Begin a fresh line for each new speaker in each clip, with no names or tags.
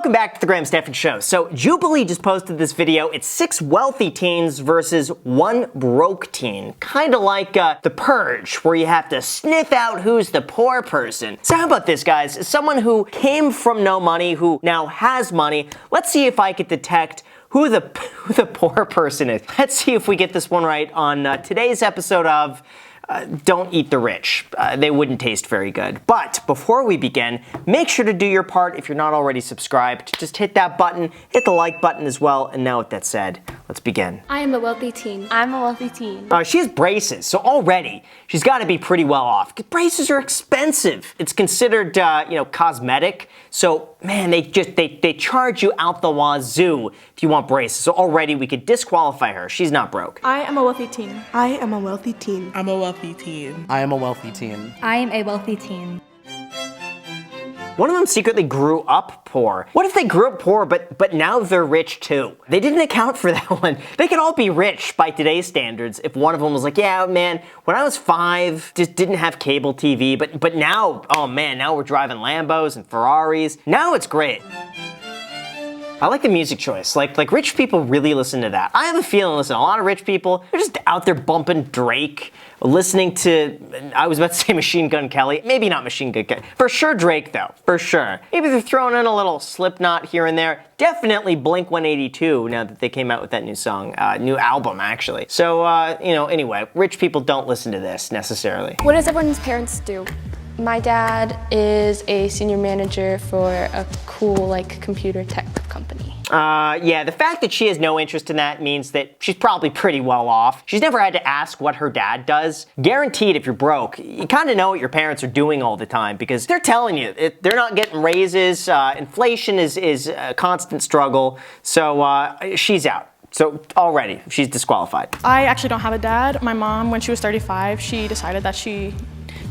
Welcome back to the Graham Stephan Show. So Jubilee just posted this video. It's 6 wealthy teens versus 1 broke teen. Kind of like The Purge, where you have to sniff out who's the poor person. So how about this, guys? As someone who came from no money, who now has money, let's see if I could detect who the poor person is. Let's see if we get this one right on today's episode of Don't Eat the Rich. They wouldn't taste very good. But before we begin, make sure to do your part if you're not already subscribed. Just hit that button, hit the like button as well, and now with that said, let's begin.
I am a wealthy teen. I'm a wealthy teen.
She has braces, so already she's got to be pretty well off. Braces are expensive. It's considered, cosmetic. So, man, they charge you out the wazoo if you want braces. So already we could disqualify her. She's not broke.
I am a wealthy teen.
I am a wealthy teen.
I'm a wealthy teen.
I am a wealthy teen.
I am a wealthy teen.
One of them secretly grew up poor. What if they grew up poor, but now they're rich too? They didn't account for that one. They could all be rich by today's standards if one of them was like, yeah, man, when I was 5, just didn't have cable TV, but now, oh man, now we're driving Lambos and Ferraris. Now it's great. I like the music choice. Like rich people really listen to that. I have a feeling, listen, a lot of rich people, they're just out there bumping Drake, listening to, I was about to say Machine Gun Kelly. Maybe not Machine Gun Kelly. For sure Drake though, for sure. Maybe they're throwing in a little Slipknot here and there. Definitely Blink-182 now that they came out with that new song, new album actually. So, anyway, rich people don't listen to this necessarily.
What does everyone's parents do? My dad is a senior manager for a cool, computer tech company.
Yeah, the fact that she has no interest in that means that she's probably pretty well off. She's never had to ask what her dad does. Guaranteed, if you're broke, you kind of know what your parents are doing all the time because they're telling you. They're not getting raises. Inflation is a constant struggle. So she's out. So already, she's disqualified.
I actually don't have a dad. My mom, when she was 35, she decided that she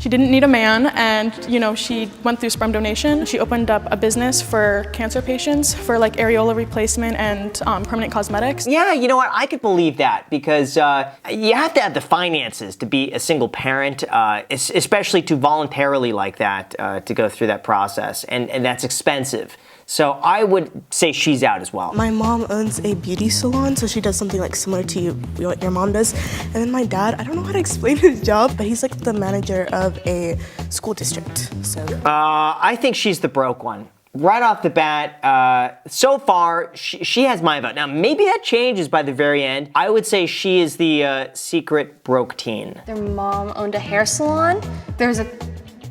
didn't need a man, and she went through sperm donation. She opened up a business for cancer patients for areola replacement and permanent cosmetics.
Yeah, you know what? I could believe that because you have to have the finances to be a single parent, especially to voluntarily like that to go through that process, and that's expensive. So I would say she's out as well.
My mom owns a beauty salon, so she does something similar to what your mom does. And then my dad, I don't know how to explain his job, but he's the manager of a school district. So
I think she's the broke one. Right off the bat, so far, she has my vote. Now, maybe that changes by the very end. I would say she is the secret broke teen.
Their mom owned a hair salon. There's a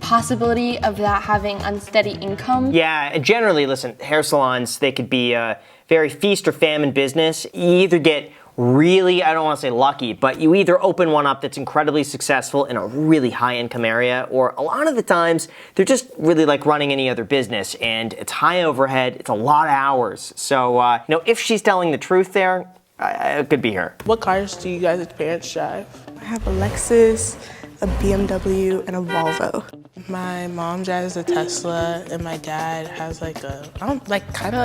possibility of that having unsteady income.
Yeah, and generally, listen, hair salons, they could be a very feast or famine business. You either get really, I don't want to say lucky, but you either open one up that's incredibly successful in a really high income area, or a lot of the times, they're just really like running any other business, and it's high overhead, it's a lot of hours. So, if she's telling the truth there, it could be her.
What cars do you guys' parents drive?
I have a Lexus, a BMW, and a Volvo.
My mom drives a Tesla, and my dad has kind of like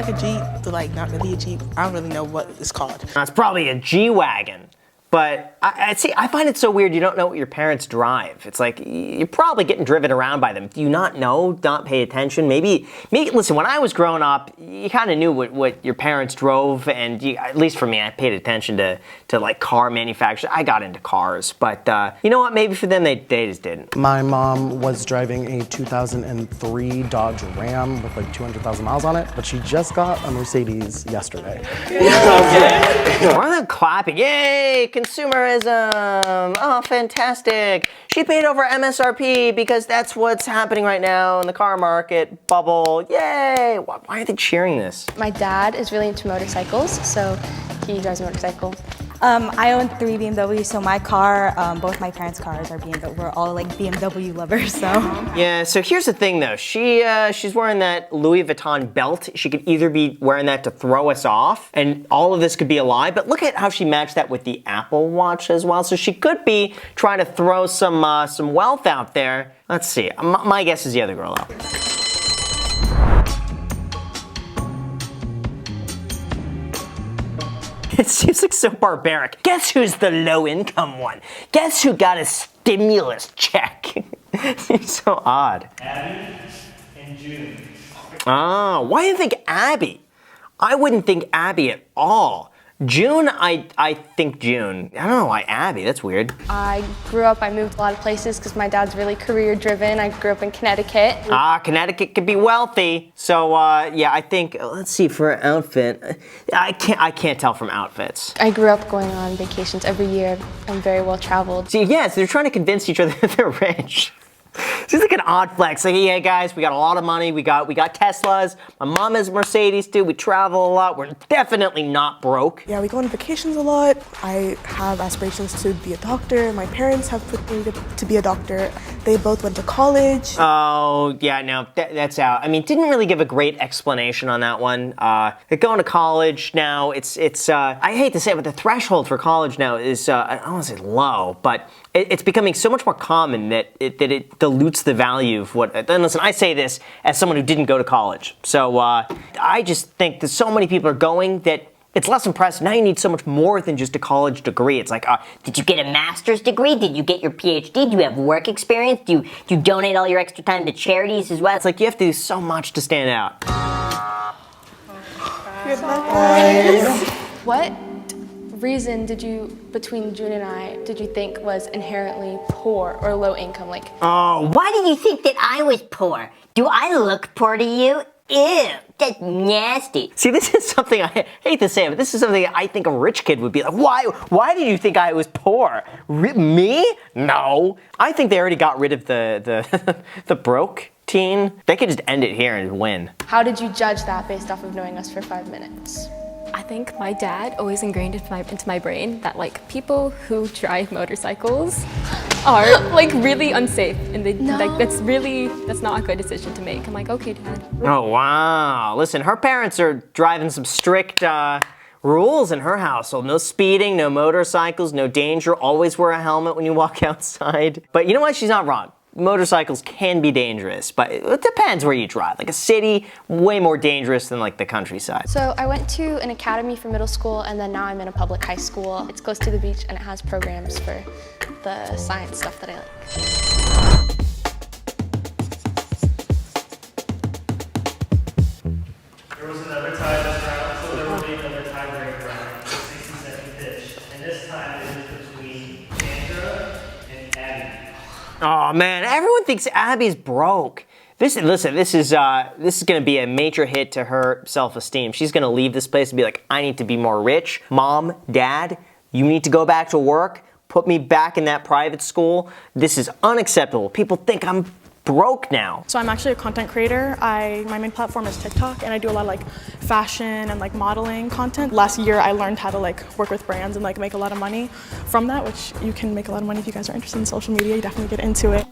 a Jeep, but not really a Jeep. I don't really know what it's called.
It's probably a G-Wagon. But I find it so weird you don't know what your parents drive. It's like, you're probably getting driven around by them. Do you not know? Not pay attention? Maybe listen, when I was growing up, you kind of knew what your parents drove, and at least for me, I paid attention to car manufacturers. I got into cars, but you know what? Maybe for them, they just didn't.
My mom was driving a 2003 Dodge Ram with 200,000 miles on it, but she just got a Mercedes yesterday.
Why are they clapping? Yay! Consumerism! Oh, fantastic! She paid over MSRP because that's what's happening right now in the car market bubble. Yay! Why are they cheering this?
My dad is really into motorcycles, so he drives a motorcycle.
I own 3 BMWs, so my car, both my parents' cars are BMW. We're all BMW lovers, so.
Yeah, so here's the thing though. She's wearing that Louis Vuitton belt. She could either be wearing that to throw us off, and all of this could be a lie, but look at how she matched that with the Apple Watch as well. So she could be trying to throw some wealth out there. Let's see. My guess is the other girl out. It seems so barbaric. Guess who's the low-income one? Guess who got a stimulus check? It's so odd.
Abby and June.
Ah, why do you think Abby? I wouldn't think Abby at all. June, I think June. I don't know why Abby, that's weird.
I grew up, I moved a lot of places because my dad's really career driven. I grew up in Connecticut.
Ah, Connecticut could be wealthy. So, yeah, I think, let's see, for an outfit, I can't tell from outfits.
I grew up going on vacations every year. I'm very well traveled.
See, yes, they're trying to convince each other that they're rich. Seems like an odd flex. Like, yeah, guys, we got a lot of money. We got Teslas. My mom has Mercedes too. We travel a lot. We're definitely not broke.
Yeah, we go on vacations a lot. I have aspirations to be a doctor. My parents have put me to be a doctor. They both went to college.
Oh, yeah, no, that's out. I mean, didn't really give a great explanation on that one. Going to college now, it's I hate to say it, but the threshold for college now is, I don't want to say low, but it's becoming so much more common that it dilutes the value of what, and listen, I say this as someone who didn't go to college. So I just think that so many people are going that it's less impressive. Now you need so much more than just a college degree. It's like,
did you get a master's degree? Did you get your PhD? Do you have work experience? Do you donate all your extra time to charities as well?
it's like you have to do so much to stand out.
What reason between June and I, did you think was inherently poor or low income? Like,
Why did you think that I was poor? Do I look poor to you? Ew, that's nasty.
See, this is something I hate to say, but this is something I think a rich kid would be like, why did you think I was poor? Me? No. I think they already got rid of the broke teen. They could just end it here and win.
how did you judge that based off of knowing us for 5 minutes?
I think my dad always ingrained into my brain that like people who drive motorcycles are like really unsafe and that's not a good decision to make. I'm like, okay, Dad.
Oh, wow. Listen, her parents are driving some strict rules in her household. No speeding, no motorcycles, no danger. Always wear a helmet when you walk outside. But you know what? She's not wrong. Motorcycles can be dangerous, but it depends where you drive. Like a city, way more dangerous than like the countryside.
So I went to an academy for middle school, and then now I'm in a public high school. It's close to the beach, and it has programs for the science stuff that I like.
There was another tie this round, so there will be another tiebreaker round, the 60-second pitch. And this time it is between Sandra and Abby.
Oh man, everyone thinks Abby's broke. This is gonna be a major hit to her self-esteem. She's gonna leave this place and be like, I need to be more rich. Mom, Dad, you need to go back to work. Put me back in that private school. This is unacceptable. People think I'm broke now.
So I'm actually a content creator. My main platform is TikTok, and I do a lot of like fashion and like modeling content. Last year I learned how to like work with brands and like make a lot of money from that, which you can make a lot of money if you guys are interested in social media. You definitely get into it.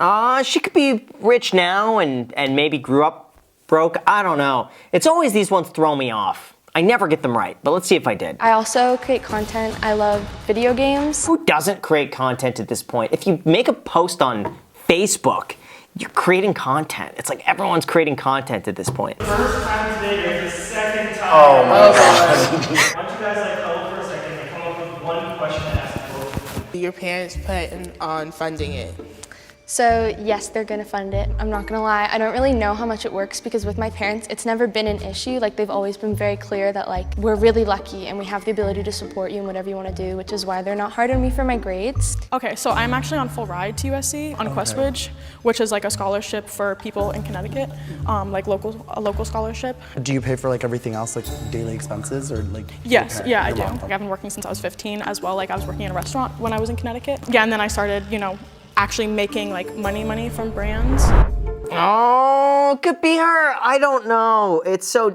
She could be rich now and maybe grew up broke. I don't know. It's always these ones throw me off. I never get them right, but let's see if I did.
I also create content. I love video games.
Who doesn't create content at this point? If you make a post on Facebook, you're creating content. It's like everyone's creating content at this point.
First time today, there's the second time. Oh my God. Why don't you guys like huddle for a second and come up with one question to ask both of you?
Your parents plan on funding it.
So yes, they're gonna fund it. I'm not gonna lie, I don't really know how much it works because with my parents, it's never been an issue. Like they've always been very clear that like, we're really lucky and we have the ability to support you in whatever you wanna do, which is why they're not hard on me for my grades.
Okay, so I'm actually on full ride to USC on Questbridge, which is like a scholarship for people in Connecticut, like a local scholarship.
Do you pay for like everything else, like daily expenses or like?
Yes, yeah, I do.
Your mom?
Like, I've been working since I was 15 as well. Like I was working in a restaurant when I was in Connecticut. Yeah, and then I started, actually making like money from brands.
Oh, could be her. I don't know. It's so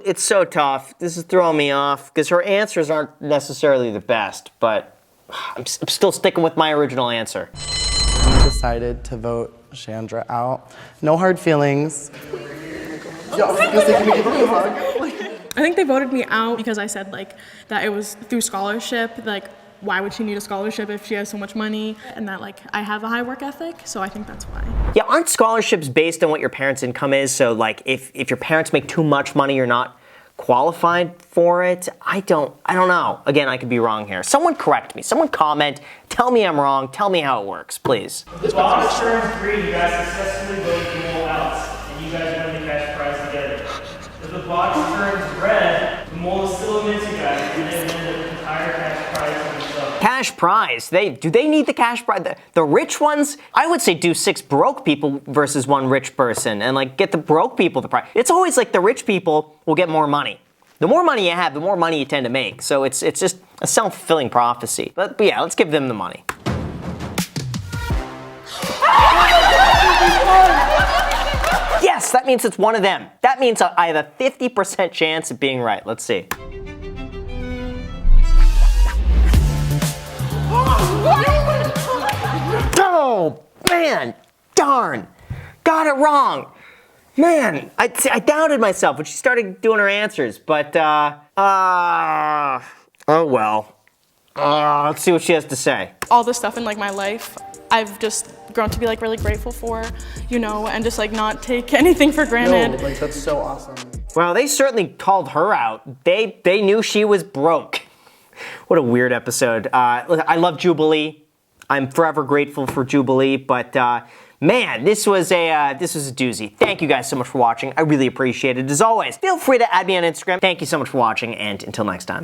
tough. This is throwing me off because her answers aren't necessarily the best, but I'm still sticking with my original answer.
We decided to vote Chandra out. No hard feelings. Yo, I was gonna say, can we give her a hug?
I think they voted me out because I said like that it was through scholarship. Like, why would she need a scholarship if she has so much money? And that like I have a high work ethic, so I think that's why.
Yeah, aren't scholarships based on what your parents' income is? So like if your parents make too much money, you're not qualified for it? I don't know. Again, I could be wrong here. Someone correct me. Someone comment. Tell me I'm wrong. Tell me how it works, please.
Boss turn 3, you guys successfully voted you all out, and you guys win the cash prize together. The
cash prize. Do they need the cash prize? The rich ones, I would say do 6 broke people versus 1 rich person and like get the broke people the prize. It's always like the rich people will get more money. The more money you have, the more money you tend to make. So it's just a self-fulfilling prophecy. But yeah, let's give them the money. Yes, that means it's one of them. That means I have a 50% chance of being right. Let's see. Oh, man, darn. Got it wrong. Man, I doubted myself when she started doing her answers, but, oh well. Let's see what she has to say.
All the stuff in like my life, I've just grown to be like really grateful for, you know, and just like not take anything for granted.
No, like that's so awesome.
Well, they certainly called her out. They knew she was broke. What a weird episode. I love Jubilee. I'm forever grateful for Jubilee, but man, this was a doozy. Thank you guys so much for watching. I really appreciate it. As always, feel free to add me on Instagram. Thank you so much for watching, and until next time.